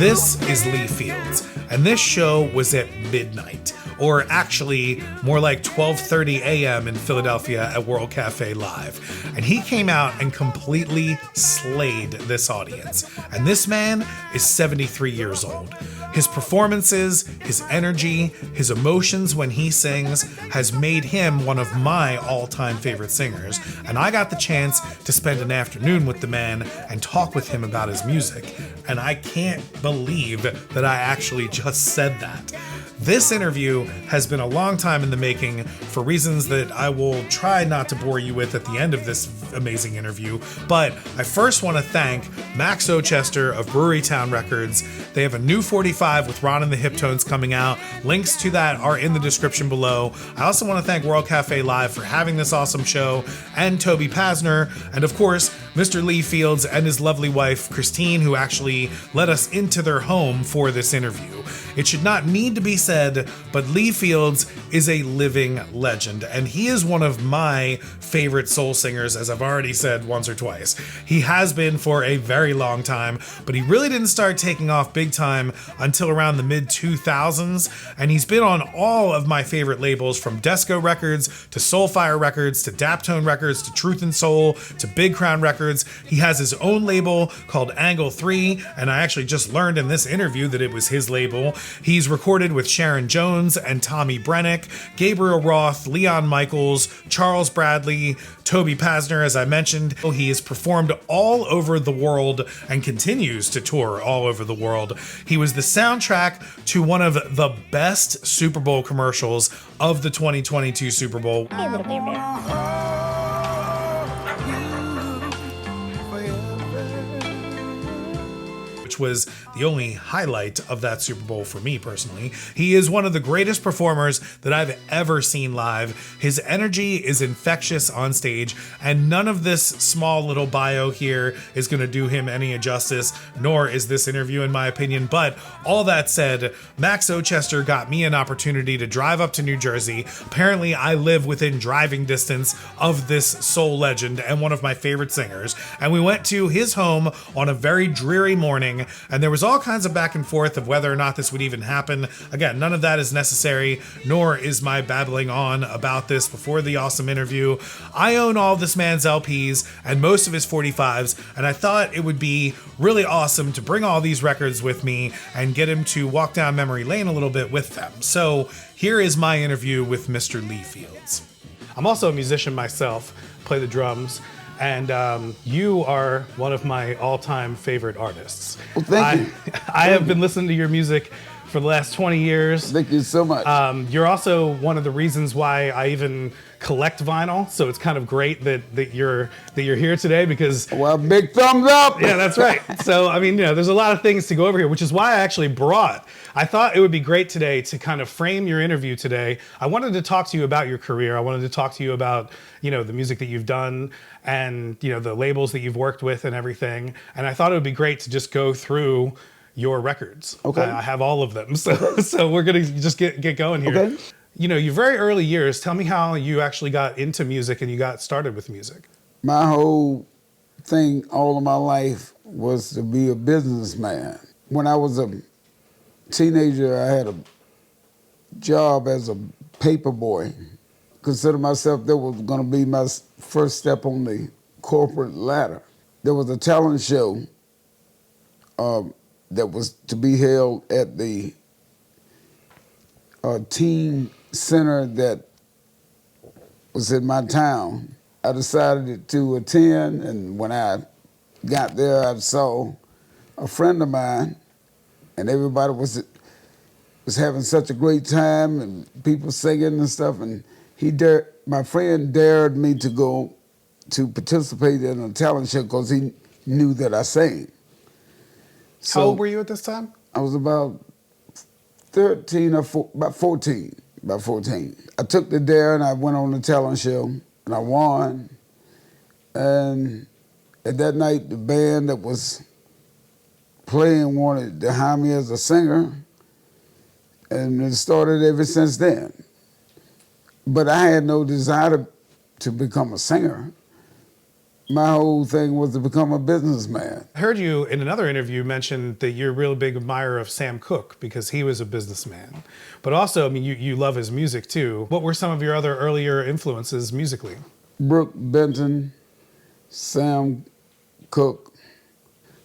This is Lee Fields, and this show was at midnight, or actually more like 12:30 a.m. in Philadelphia at World Cafe Live. And he came out and completely slayed this audience. And this man is 73 years old. His performances, his energy, his emotions when he sings has made him one of my all-time favorite singers. And I got the chance to spend an afternoon with the man and talk with him about his music. And I can't believe that I actually just said that. This interview has been a long time in the making for reasons that I will try not to bore you with at the end of this amazing interview. But I first want to thank Max Ochester of Brewery Town Records. They have a new 45 with Ron and the Hiptones coming out. Links to that are in the description below. I also want to thank World Cafe Live for having this awesome show, and Toby Pasner, and of course, Mr. Lee Fields and his lovely wife, Christine, who actually let us into their home for this interview. It should not need to be said, but Lee Fields is a living legend, and he is one of my favorite soul singers, as I've already said once or twice. He has been for a very long time, but he really didn't start taking off big time until around the mid-2000s, and he's been on all of my favorite labels, from Desco Records to Soulfire Records to Daptone Records to Truth and Soul to Big Crown Records. He has his own label called Angle 3, and I actually just learned in this interview that it was his label. He's recorded with Sharon Jones and Tommy Brennick, Gabriel Roth, Leon Michaels, Charles Bradley, Toby Pasner, as I mentioned. He has performed all over the world and continues to tour all over the world. He was the soundtrack to one of the best Super Bowl commercials of the 2022 Super Bowl. Hey, little bear. Which was the only highlight of that Super Bowl for me personally. He is one of the greatest performers that I've ever seen live. His energy is infectious on stage, and none of this small little bio here is going to do him any justice, nor is this interview in my opinion. But all that said, Max Ochester got me an opportunity to drive up to New Jersey. Apparently I live within driving distance of this soul legend and one of my favorite singers, and we went to his home on a very dreary morning. And there was all kinds of back and forth of whether or not this would even happen. Again, none of that is necessary, nor is my babbling on about this before the awesome interview. I own all this man's LPs and most of his 45s, and I thought it would be really awesome to bring all these records with me and get him to walk down memory lane a little bit with them. So here is my interview with Mr. Lee Fields. I'm also a musician myself, play the drums. And you are one of my all-time favorite artists. Well, thank you. I have been listening to your music for the last 20 years. Thank you so much. You're also one of the reasons why I even collect vinyl, so it's kind of great that you're here today because... Well, big thumbs up! Yeah, that's right. So, I mean, there's a lot of things to go over here, which is why I actually I thought it would be great today to kind of frame your interview today. I wanted to talk to you about your career. I wanted to talk to you about, the music that you've done and, the labels that you've worked with and everything. And I thought it would be great to just go through your records. Okay. I have all of them. So we're going to just get going here. Okay. Your very early years, tell me how you actually got into music and you got started with music. My whole thing all of my life was to be a businessman. When I was a teenager, I had a job as a paper boy. Consider myself that was going to be my first step on the corporate ladder. There was a talent show that was to be held at the teen center that was in my town. I decided to attend, and when I got there, I saw a friend of mine, and everybody was having such a great time, and people singing and stuff, and my friend dared me to go to participate in a talent show because he knew that I sang. So how old were you at this time? I was about 13 or about 14. I took the dare and I went on the talent show and I won. And at that night, the band that was playing wanted to hire me as a singer, and it started ever since then. But I had no desire to become a singer. my whole thing was to become a businessman. I heard you in another interview mention that you're a real big admirer of Sam Cooke because he was a businessman. But also, I mean, you love his music too. What were some of your other earlier influences musically? Brooke Benton, Sam Cooke,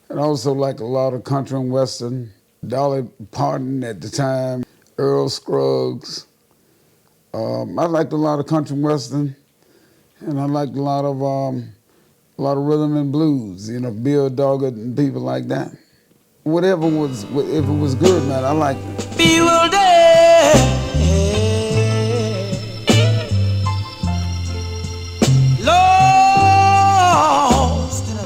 and also like a lot of country and western. Dolly Parton at the time, Earl Scruggs. I liked a lot of country and western, and I liked a lot of rhythm and blues. You know, Bill Doggett and people like that. Whatever was, if it was good, man, I liked it. Bewildered.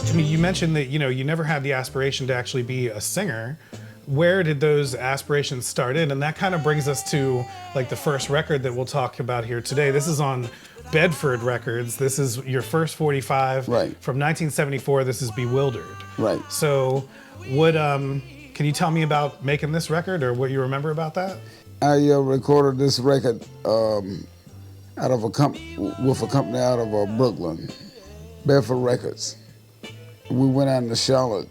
I mean, you mentioned that, you never had the aspiration to actually be a singer. Where did those aspirations start in? And that kind of brings us to like the first record that we'll talk about here today. This is on Bedford Records. This is your first 45 Right. from 1974. This is Bewildered. Right. So can you tell me about making this record or what you remember about that? I recorded this record with a company out of Brooklyn, Bedford Records. We went out to Charlotte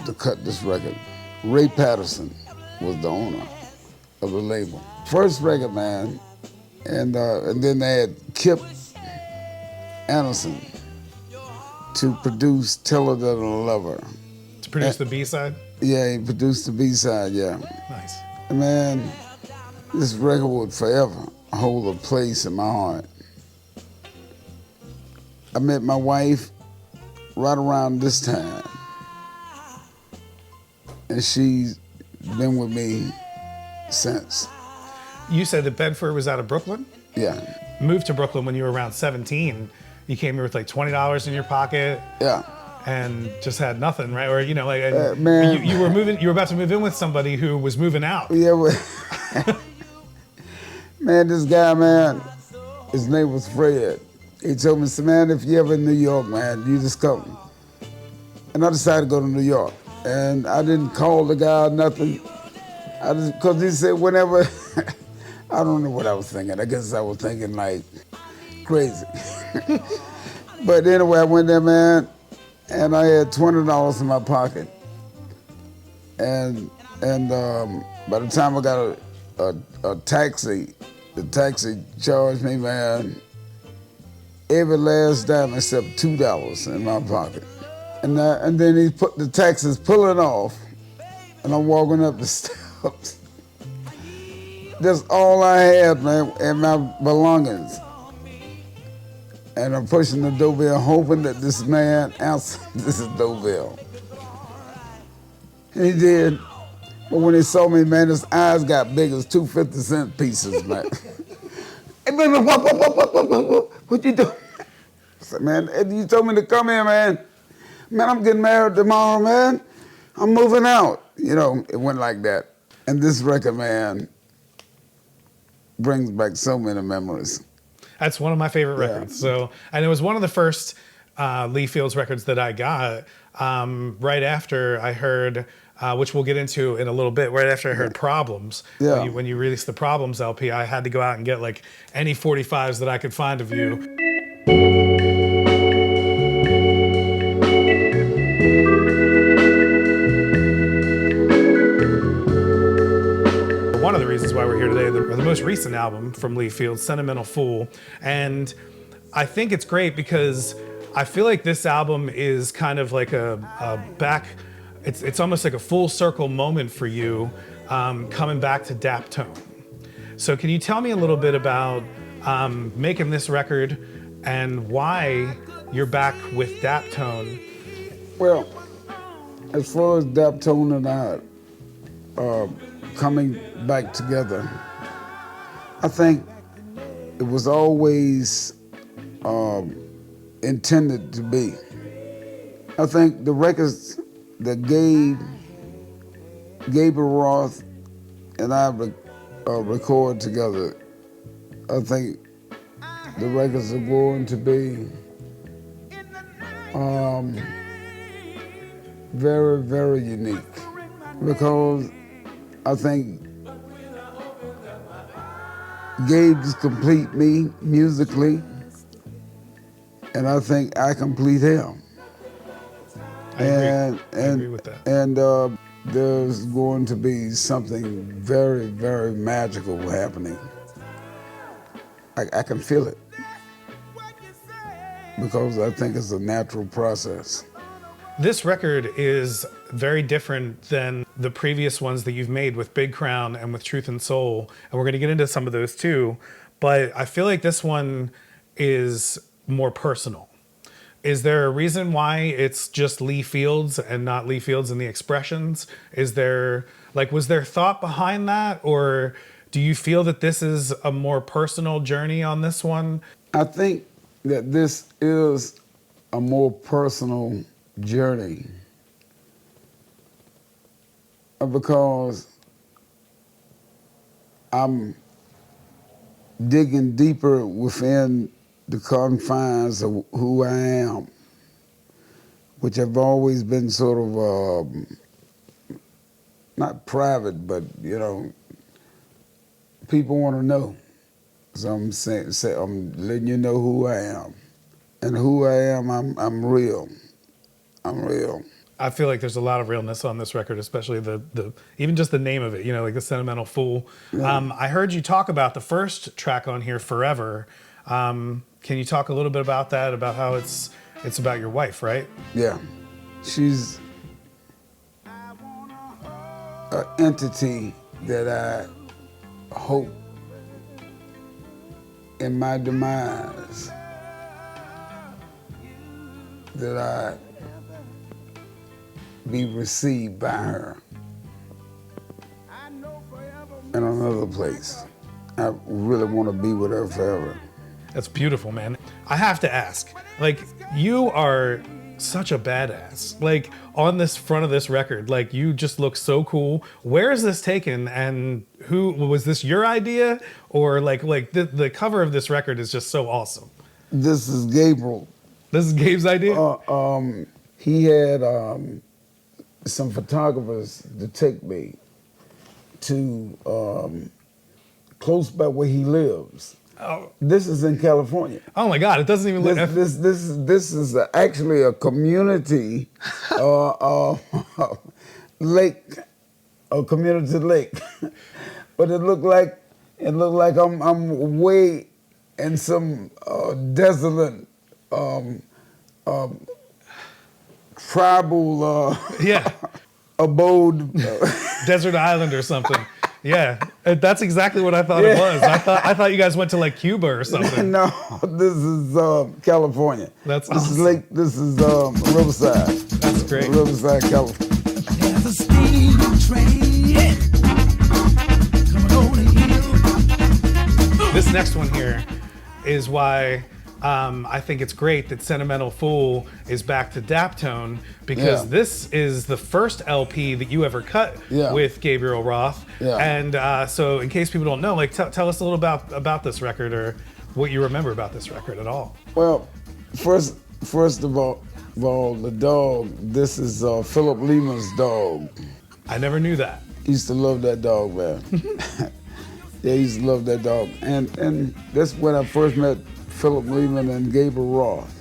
to cut this record. Ray Patterson was the owner of the label. First record, man, and then they had Kip Anderson to produce Tell Her That I Love Her. To produce the B-side? Yeah, he produced the B-side, yeah. Nice. And man, this record would forever hold a place in my heart. I met my wife right around this time, and she's been with me since. You said that Bedford was out of Brooklyn? Yeah. Moved to Brooklyn when you were around 17. You came here with like $20 in your pocket. Yeah. And just had nothing, right? Or man. you were about to move in with somebody who was moving out. Yeah, man, this guy, man, his name was Fred. He told me, "So, man, if you ever in New York, man, you just come." And I decided to go to New York. And I didn't call the guy or nothing. Because he said whenever, I don't know what I was thinking. I guess I was thinking like crazy. But anyway, I went there, man, and I had $20 in my pocket. And by the time I got a taxi, the taxi charged me, man, every last dime except $2 in my pocket. And then he put the taxis pulling off, and I'm walking up the steps. That's all I had, man, and my belongings. And I'm pushing the doorbell, hoping that this man answered this doorbell. And he did. But when he saw me, man, his eyes got big as 2 50-cent pieces, man. Hey, man, what you doing? I said, man, you told me to come here, man. Man, I'm getting married tomorrow, man. I'm moving out. You know, it went like that. And this record, man, brings back so many memories. That's one of my favorite records. So, and it was one of the first Lee Fields records that I got right after I heard, which we'll get into in a little bit, right after I heard Problems. Yeah. When you released the Problems LP, I had to go out and get like any 45s that I could find of you. One of the reasons why we're here today, the most recent album from Lee Fields, Sentimental Fool. And I think it's great because I feel like this album is kind of like a back, it's almost like a full circle moment for you coming back to Daptone. So can you tell me a little bit about making this record and why you're back with Daptone? Well, as far as Daptone and I coming back together, I think it was always intended to be. I think the records that Gabriel Roth and I record together, I think the records are going to be very, very unique, because I think Gabe just complete me musically. and I think I complete him. I agree. I agree with that. And there's going to be something very, very magical happening. I can feel it because I think it's a natural process. This record is very different than the previous ones that you've made with Big Crown and with Truth and Soul, and we're going to get into some of those too. But I feel like this one is more personal. Is there a reason why it's just Lee Fields and not Lee Fields and the Expressions? Is there, like, was there thought behind that? Or do you feel that this is a more personal journey on this one? I think that this is a more personal journey because I'm digging deeper within the confines of who I am, which have always been sort of not private, but people want to know. So I'm I'm letting you know who I am, and who I am. I'm real. I'm real. I feel like there's a lot of realness on this record, especially the even just the name of it, like the Sentimental Fool. Yeah. I heard you talk about the first track on here, Forever. Can you talk a little bit about that, about how it's about your wife, right? Yeah. She's an entity that I hope in my demise that I be received by her in another place. I really want to be with her forever. That's beautiful, man. I have to ask, like, you are such a badass. Like, on this front of this record, like, you just look so cool. Where is this taken, and who was this your idea, or like the cover of this record is just so awesome? This is Gabriel. This is Gabe's idea? He had some photographers to take me to close by where he lives. Oh. This is in California. Oh my God! It doesn't even look. This is actually a community lake, a community lake, but it looked like I'm way in some desolate tribal abode, desert island or something. Yeah, that's exactly what I thought it was. I thought you guys went to like Cuba or something. No, this is California. That's this awesome. This is Riverside. That's great. Riverside, California. There's a steam train coming over the hill. This next one here is why I think it's great that Sentimental Fool is back to Daptone, because this is the first LP that you ever cut with Gabriel Roth. Yeah. And so in case people don't know, like tell us a little about this record, or what you remember about this record at all. Well, first of all, the dog, this is Philip Lehman's dog. I never knew that. Used to love that dog, man. Yeah, he used to love that dog. And that's when I first met Philip Lehman and Gabriel Roth.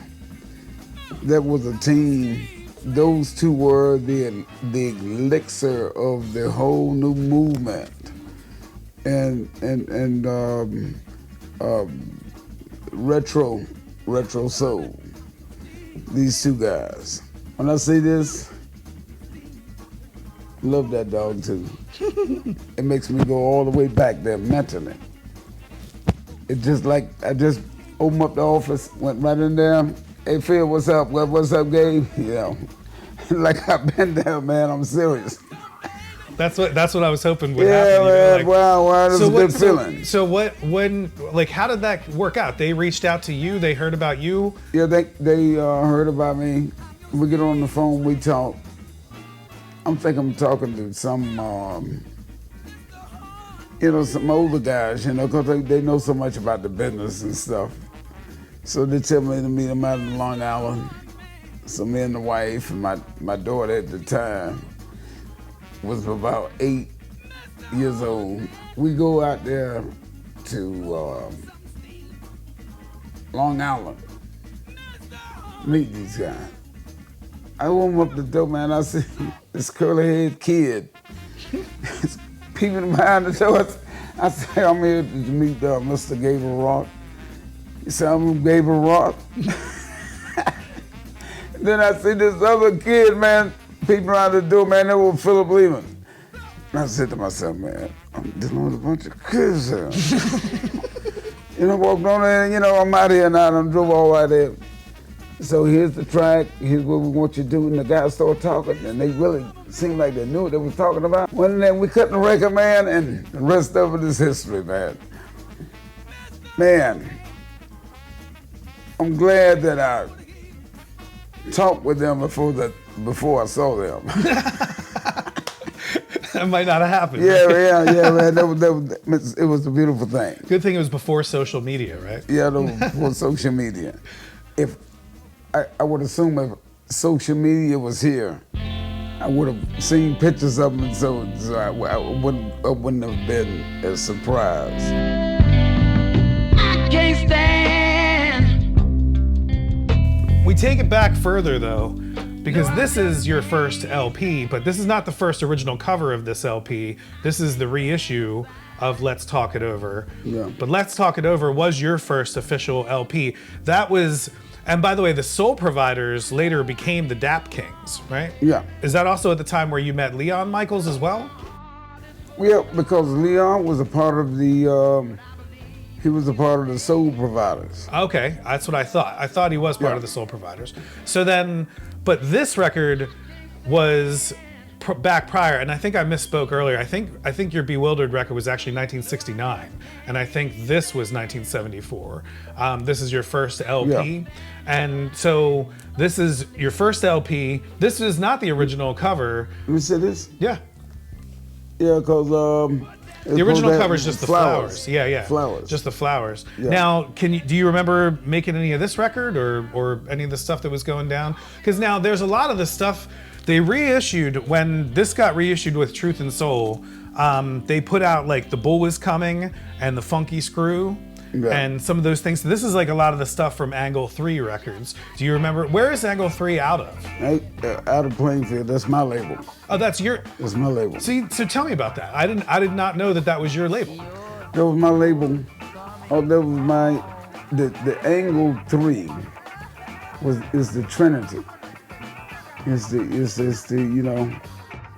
That was a team. Those two were the elixir of the whole new movement, and retro soul. These two guys. When I see this, love that dog too. It makes me go all the way back there mentally. It's just like I just opened up the office, went right in there. Hey Phil, what's up? What's up, Gabe? Like I've been there, man. I'm serious. That's what I was hoping would happen. Man, wow, that's a good feeling. How did that work out? They reached out to you. They heard about you. Yeah, they heard about me. We get on the phone, we talk. I'm talking to some some older guys, because they know so much about the business and stuff. So they tell me to meet them out in Long Island. So me and the wife and my daughter at the time was about 8 years old. We go out there to Long Island, meet these guys. I open up the door, man. I see this curly-haired kid peeping behind the door. I say, I'm here to meet Mr. Gabriel Roth. He said, I'm Gabriel Roth. Then I see this other kid, man, peeping around the door, man. That was Philip Lehman. And I said to myself, man, I'm dealing with a bunch of kids here. Walked on there, and, I'm out here now. I drove all right there. So here's the track, here's what we want you to do, and the guys started talking, and they really seemed like they knew what they were talking about. Went in there, we cut the record, man, and the rest of it is history, man. Man, I'm glad that I talked with them before I saw them. That might not have happened. Yeah, man, it was a beautiful thing. Good thing it was before social media, right? Yeah, before social media. If I would assume if social media was here, I would have seen pictures of them, so I wouldn't have been a surprise. I can't stand. We take it back further though, because this is your first LP, but this is not the first original cover of this LP. This is the reissue of Let's Talk It Over. Yeah. But Let's Talk It Over was your first official LP. That was, and by the way, the Soul Providers later became the Dap Kings, right? Yeah. Is that also at the time where you met Leon Michaels as well? Yeah, because Leon was a part of the, he was a part of the Soul Providers. Okay, that's what I thought. I thought he was part of the Soul Providers. So then, but this record was back prior, and I think I misspoke earlier. I think your Bewildered record was actually 1969, and I think this was 1974. This is your first LP, and so this is your first LP. This is not the original cover. Let me see this. Yeah. Yeah, because the original cover is just the flowers. Yeah. Flowers. Just the flowers. Yeah. Now, do you remember making any of this record or any of the stuff that was going down? Because now there's a lot of the stuff they reissued when this got reissued with Truth and Soul. They put out like The Bull Was Coming and The Funky Screw. Yeah. And some of those things. So this is like a lot of the stuff from Angle 3 Records. Do you remember? Where is Angle 3 out of? Out of Plainfield. That's my label. Oh, that's your. That's my label. So tell me about that. I did not know that was your label. That was my label. Oh, that was my. The Angle 3 is the Trinity. It's the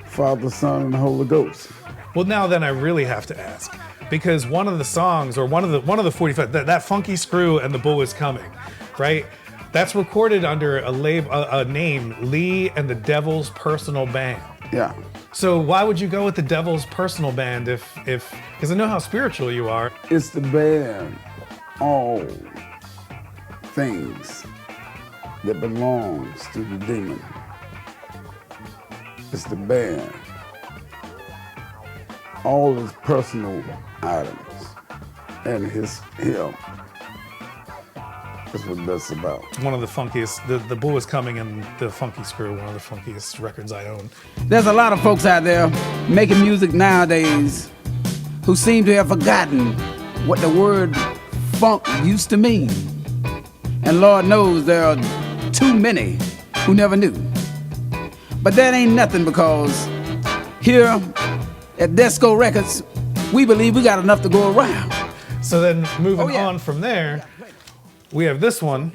Father, Son, and the Holy Ghost. Well, now then I really have to ask. Because one of the songs, or one of the 45, that Funky Screw and The Bull Is Coming, right? That's recorded under a name, Lee and the Devil's Personal Band. Yeah. So why would you go with the Devil's Personal Band if because I know how spiritual you are. It's the band, all things that belongs to the demon. It's the band. All his personal items and him. That's what that's about. One of the funkiest, the Bull Is Coming and the Funky Screw, one of the funkiest records I own. There's a lot of folks out there making music nowadays who seem to have forgotten what the word funk used to mean. And Lord knows there are too many who never knew. But that ain't nothing, because here at Desco Records, we believe we got enough to go around. So then moving on from there, we have this one,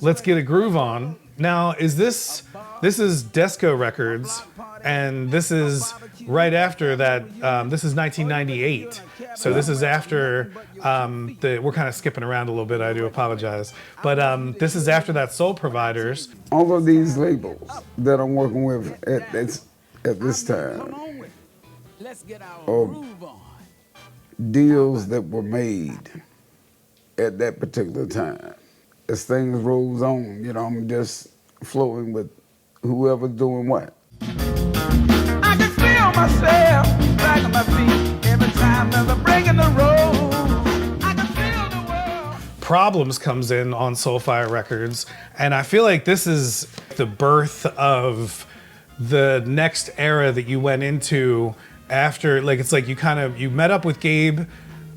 Let's Get a Groove On. Now, this is Desco Records, and this is right after that, this is 1998. So this is after, we're kind of skipping around a little bit, I do apologize. But this is after that Soul Providers. All of these labels that I'm working with at this time are deals that were made at that particular time. As things rolls on, I'm just flowing with whoever's doing what. I can feel myself dragging my feet every time there's a break in the road. I can feel the world. Problems comes in on Soulfire Records, and I feel like this is the birth of the next era that you went into after, like, it's like you met up with Gabe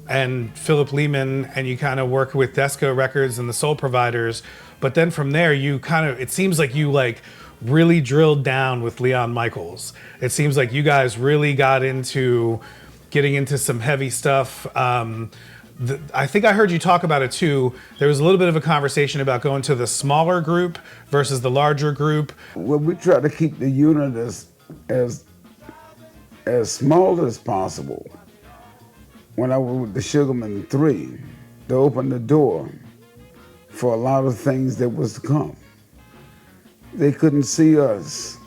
and Philip Lehman, and you kind of work with Desco Records and the Soul Providers, But then from there, you kind of, it seems like you like really drilled down with Leon Michaels. It seems like you guys really got into getting into some heavy stuff. I think I heard you talk about it too. There was a little bit of a conversation about going to the smaller group versus the larger group. Well, we try to keep the unit as small as possible. When I was with the Sugarman 3, to open the door for a lot of things that was to come. They couldn't see us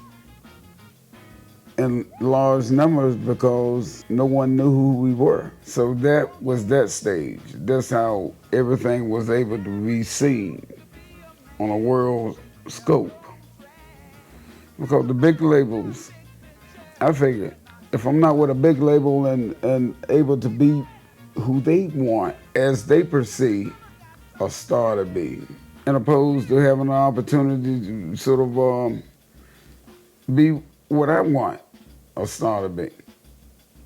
in large numbers because no one knew who we were. So that was that stage. That's how everything was able to be seen on a world scope. Because the big labels, I figured, if I'm not with a big label and able to be who they want, as they perceive a star to be, and opposed to having an opportunity to sort of be what I want a star to be,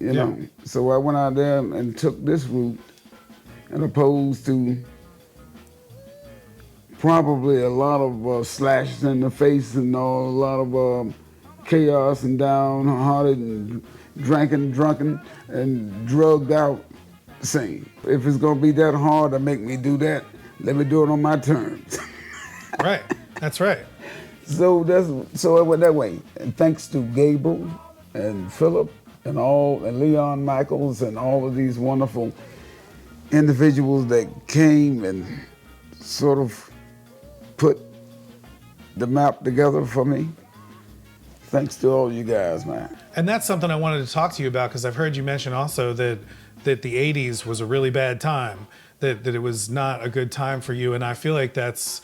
you know? So I went out there and took this route, and opposed to probably a lot of slashes in the face and a lot of chaos and downhearted and drunken and drugged out scene. If it's gonna be that hard to make me do that, let me do it on my terms. Right, that's right. So it went that way. And thanks to Gabriel and Philip and Leon Michaels and all of these wonderful individuals that came and sort of put the map together for me. Thanks to all you guys, man. And that's something I wanted to talk to you about, because I've heard you mention also that the 80s was a really bad time, that it was not a good time for you. And I feel like that's,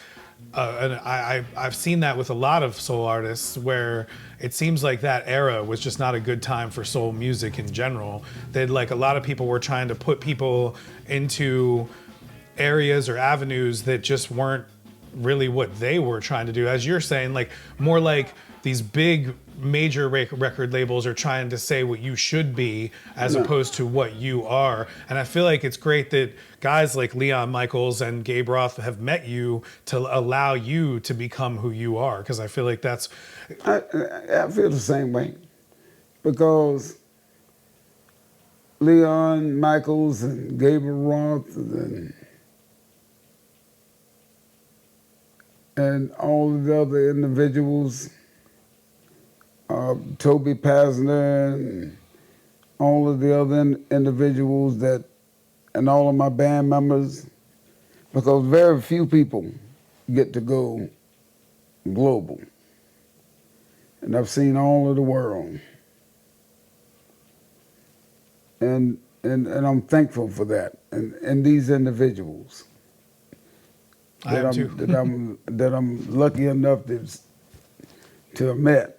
I've seen that with a lot of soul artists, where it seems like that era was just not a good time for soul music in general. That like a lot of people were trying to put people into areas or avenues that just weren't really what they were trying to do. As you're saying, like more like these big major record labels are trying to say what you should be as opposed to what you are. And I feel like it's great that guys like Leon Michaels and Gabe Roth have met you to allow you to become who you are, because I feel like that's... I feel the same way, because Leon Michaels and Gabriel Roth and all of the other individuals, Toby Pasner and all of the other individuals and all of my band members, because very few people get to go global. And I've seen all of the world. And I'm thankful for that, and these individuals. I am too. that I'm lucky enough to have met,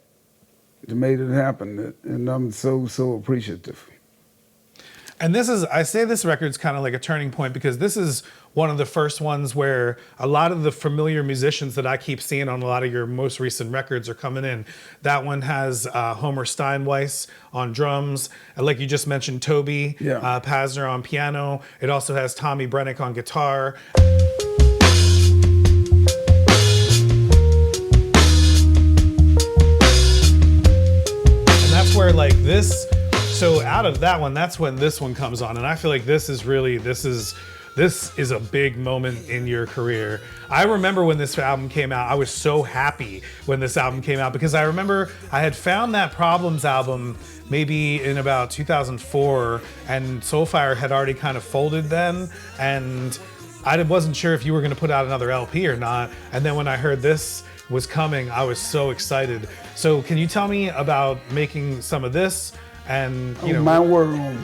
to made it happen, and I'm so appreciative. And I say this record's kind of like a turning point, because this is one of the first ones where a lot of the familiar musicians that I keep seeing on a lot of your most recent records are coming in. That one has Homer Steinweiss on drums, and like you just mentioned, Toby Pasner on piano. It also has Tommy Brennick on guitar. Where like this, so out of that one, that's when this one comes on, and I feel like this is a big moment in your career. I remember when this album came out, I was so happy when this album came out, because I remember I had found that Problems album maybe in about 2004, and Soulfire had already kind of folded then, and I wasn't sure if you were going to put out another LP or not. And then when I heard this was coming, I was so excited. So can you tell me about making some of this? And you know, My World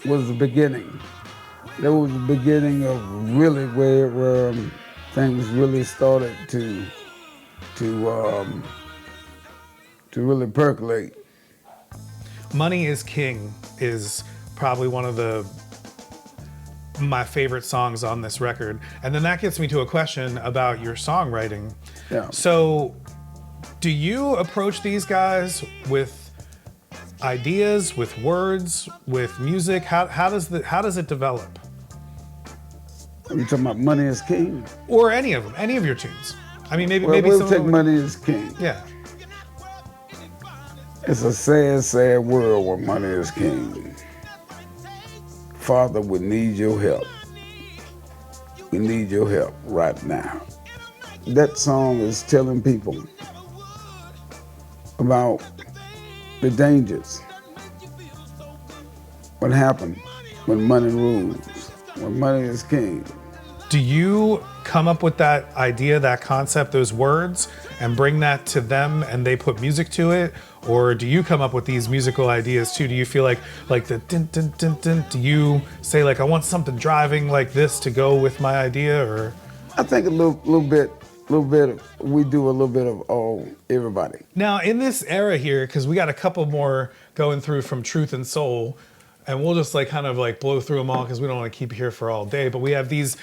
was the beginning. That was the beginning of really where things really started to really percolate. Money is King is probably one of my favorite songs on this record. And then that gets me to a question about your songwriting. Yeah. So do you approach these guys with ideas, with words, with music? How does it develop? Are you talking about Money is King? Or any of them, any of your tunes. I mean, maybe Well, maybe we'll some take of them. Money is King. Yeah. It's a sad, sad world where money is king. Father, we need your help. We need your help right now. That song is telling people about the dangers. What happened when money rules, when money is king. Do you come up with that idea, that concept, those words, and bring that to them and they put music to it? Or do you come up with these musical ideas too? Do you feel like the dun dun dun dun, do you say like, I want something driving like this to go with my idea? Or I think a little bit, we do a little bit of all, everybody. now in this era here, because we got a couple more going through from Truth and Soul, and we'll just like kind of like blow through them all because we don't want to keep you here for all day. But we have these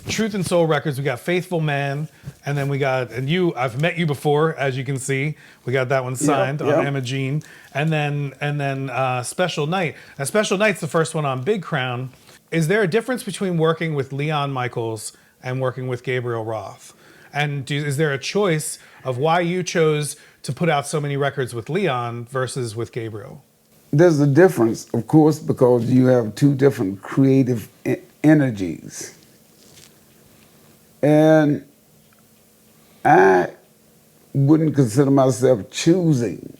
Truth and Soul records. We got Faithful Man, and then we got, and I've met you before, as you can see. We got that one signed on Emma Jean, and then Special Night. Now Special Night's the first one on Big Crown. Is there a difference between working with Leon Michaels and working with Gabriel Roth? And is there a choice of why you chose to put out so many records with Leon versus with Gabriel? There's a difference, of course, because you have two different creative energies. And I wouldn't consider myself choosing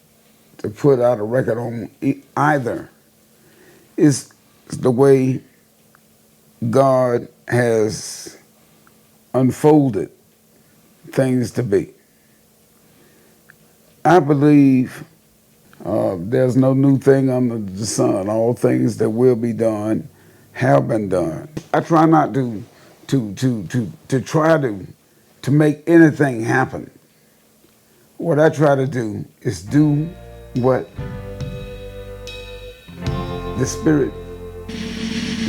to put out a record on either. It's the way God has unfolded things to be. I believe there's no new thing under the sun. All things that will be done have been done. I try not to try to make anything happen. What I try to do is do what the Spirit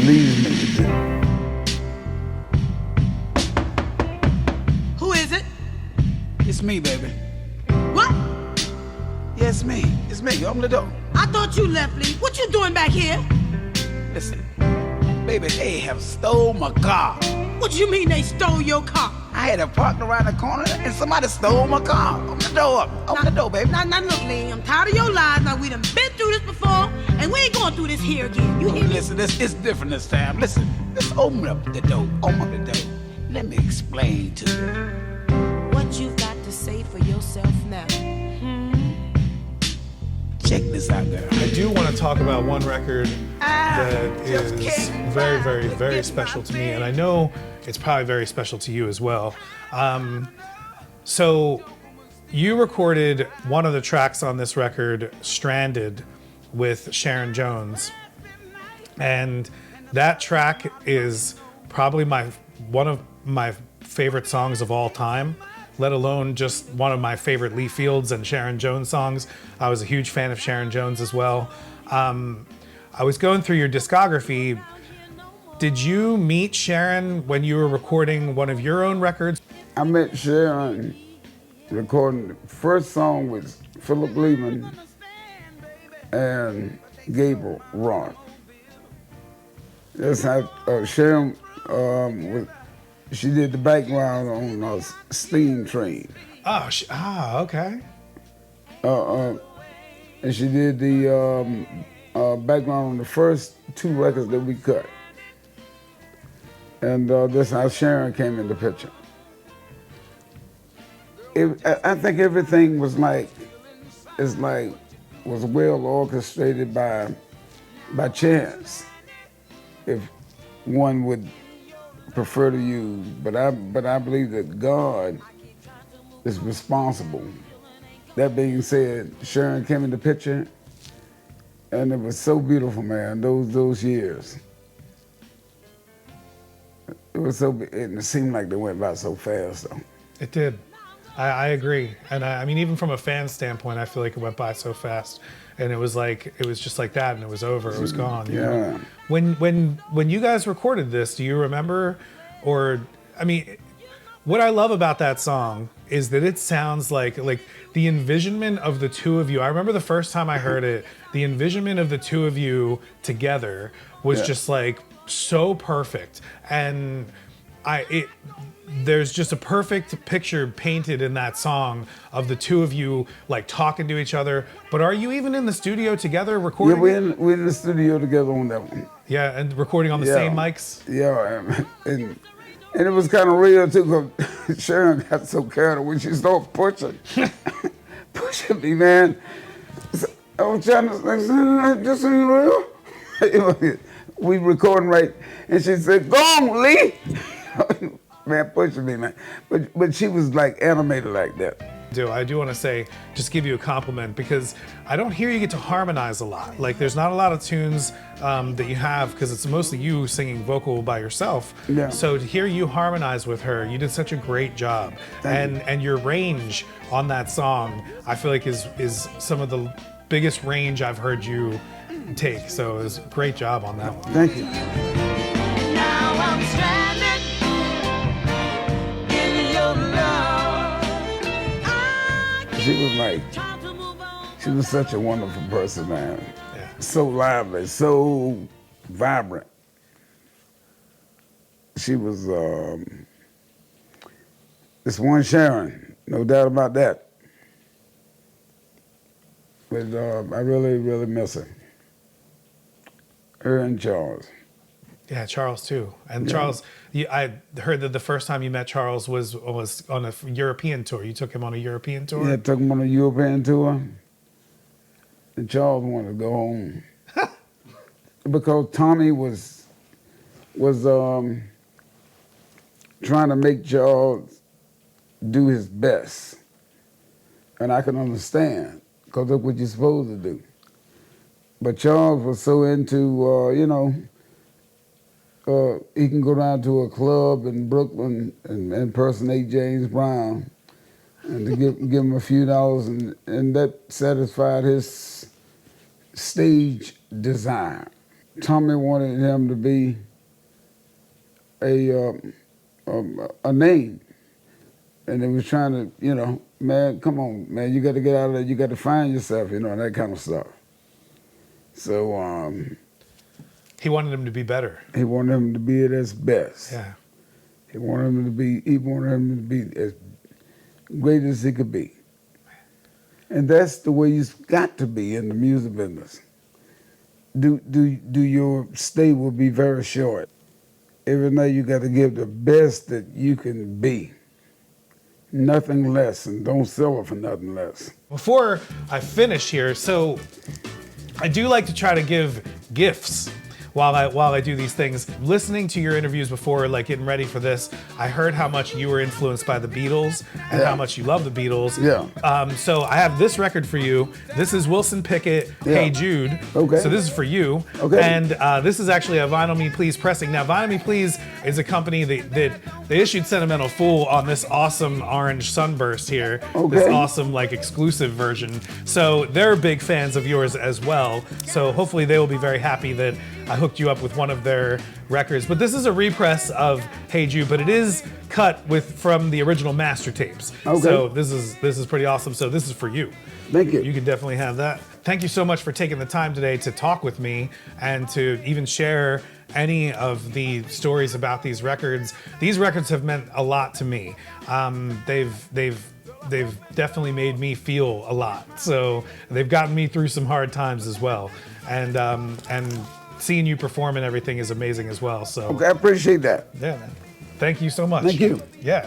leads me to do. Who is it? It's me, baby. What? Yeah, it's me. It's me. Open the door. I thought you left, Lee. What you doing back here? Listen, baby, they have stole my car. What you mean they stole your car? I had it parked around the corner and somebody stole my car. Open the door up. Open the door, baby. Now, look, Lee, I'm tired of your lies. Now, we done been through this before, and we ain't going through this here again. You hear me? Listen, it's different this time. Listen, just open up the door. Open up the door. Let me explain to you. What you got to say for yourself now? Check this out, girl. I do want to talk about one record that is very, very, very special to me, and I know it's probably very special to you as well. So you recorded one of the tracks on this record, Stranded, with Sharon Jones, and that track is probably one of my favorite songs of all time, let alone just one of my favorite Lee Fields and Sharon Jones songs. I was a huge fan of Sharon Jones as well. I was going through your discography. Did you meet Sharon when you were recording one of your own records? I met Sharon recording the first song with Philip Lehman and Gabriel Roth. That's how Sharon she did the background on Steam Train. Oh, okay. And she did the background on the first two records that we cut. And that's how Sharon came in the picture. I think everything was well orchestrated by chance, if one would prefer to use. But I believe that God is responsible. That being said, Sharon came in the picture, and it was so beautiful, man. Those years. It was and it seemed like they went by so fast, though. It did. I agree. And I mean, even from a fan standpoint, I feel like it went by so fast. And it was just like that, and it was over. It was gone. You know? When you guys recorded this, do you remember? Or, I mean, what I love about that song is that it sounds like the envisionment of the two of you. I remember the first time I heard it, the envisionment of the two of you together was just like so perfect, and there's just a perfect picture painted in that song of the two of you like talking to each other. But are you even in the studio together recording? Yeah, we're in the studio together on that one. Yeah, and recording on the same mics. Yeah, and it was kind of real too, because Sharon got so carried away when she started pushing me, man. I was trying to say, this ain't real. We recording right, and she said, "Go on, Lee." Man, pushing me, man. But she was like animated like that. I do want to say, just give you a compliment, because I don't hear you get to harmonize a lot. Like, there's not a lot of tunes that you have, because it's mostly you singing vocal by yourself. Yeah. So to hear you harmonize with her, you did such a great job. And your range on that song, I feel like is some of the biggest range I've heard you take. So it was a great job on that one. Thank you. Now I'm stranded in your love. She was such a wonderful person, man. Yeah. So lively, so vibrant. She was this one Sharon, no doubt about that. But I really, really miss her. Her and Charles. Yeah, Charles too. And Charles, I heard that the first time you met Charles was on a European tour. You took him on a European tour? Yeah, took him on a European tour. And Charles wanted to go home. Because Tommy was trying to make Charles do his best. And I can understand, because that's what you're supposed to do. But Charles was so into, he can go down to a club in Brooklyn and impersonate James Brown and to give him a few dollars, and that satisfied his stage desire. Tommy wanted him to be a name, and they was trying to, man, come on, man, you got to get out of there, you got to find yourself, that kind of stuff. So he wanted him to be better. He wanted him to be at his best. Yeah. He wanted him to be as great as he could be. And that's the way you've got to be in the music business. Your stay will be very short. Every night you got to give the best that you can be. Nothing less, and don't settle for nothing less. Before I finish here, so I do like to try to give gifts while I do these things. Listening to your interviews before, like getting ready for this, I heard how much you were influenced by the Beatles and how much you love the Beatles. Yeah. So I have this record for you. This is Wilson Pickett, Hey Jude. Okay. So this is for you. Okay. And this is actually a Vinyl Me Please pressing. Now, Vinyl Me Please is a company that they issued Sentimental Fool on this awesome orange sunburst here. Okay. This awesome like exclusive version. So they're big fans of yours as well. So hopefully they will be very happy that I hooked you up with one of their records. But this is a repress of Hey Jude, but it is cut from the original master tapes. Okay. So this is pretty awesome. So this is for you. Thank you. You can definitely have that. Thank you so much for taking the time today to talk with me and to even share any of the stories about these records. These records have meant a lot to me. They've definitely made me feel a lot. So they've gotten me through some hard times as well. And seeing you perform and everything is amazing as well. So Okay, I appreciate that. yeah, man. Thank you so much. Thank you. Yeah.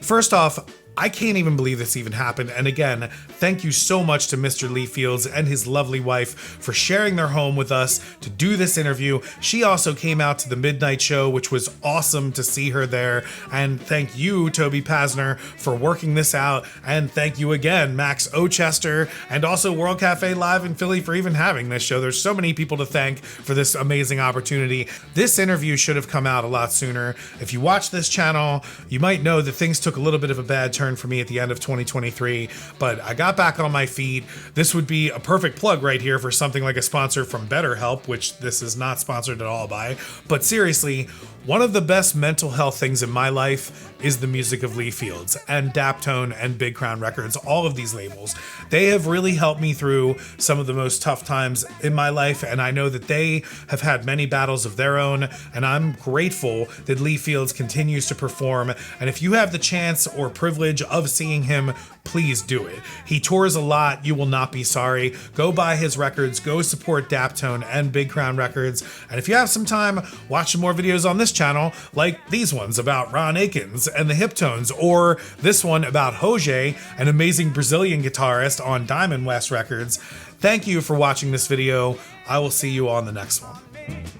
First off, I can't even believe this even happened. And again, thank you so much to Mr. Lee Fields and his lovely wife for sharing their home with us to do this interview. She also came out to the midnight show, which was awesome to see her there. And thank you, Toby Pasner, for working this out. And thank you again, Max Ochester, and also World Cafe Live in Philly for even having this show. There's so many people to thank for this amazing opportunity. This interview should have come out a lot sooner. If you watch this channel, you might know that things took a little bit of a bad turn for me at the end of 2023, but I got back on my feet. This would be a perfect plug right here for something like a sponsor from BetterHelp, which this is not sponsored at all by. But seriously, One of the best mental health things in my life is the music of Lee Fields and Daptone and Big Crown Records, all of these labels. They have really helped me through some of the most tough times in my life, and I know that they have had many battles of their own, and I'm grateful that Lee Fields continues to perform. And if you have the chance or privilege of seeing him, please do it. He tours a lot. You will not be sorry. Go buy his records. Go support Daptone and Big Crown Records. And if you have some time, watch some more videos on this channel, like these ones about Ron Akins and the Hiptones, or this one about Jose, an amazing Brazilian guitarist on Diamond West Records. Thank you for watching this video. I will see you on the next one.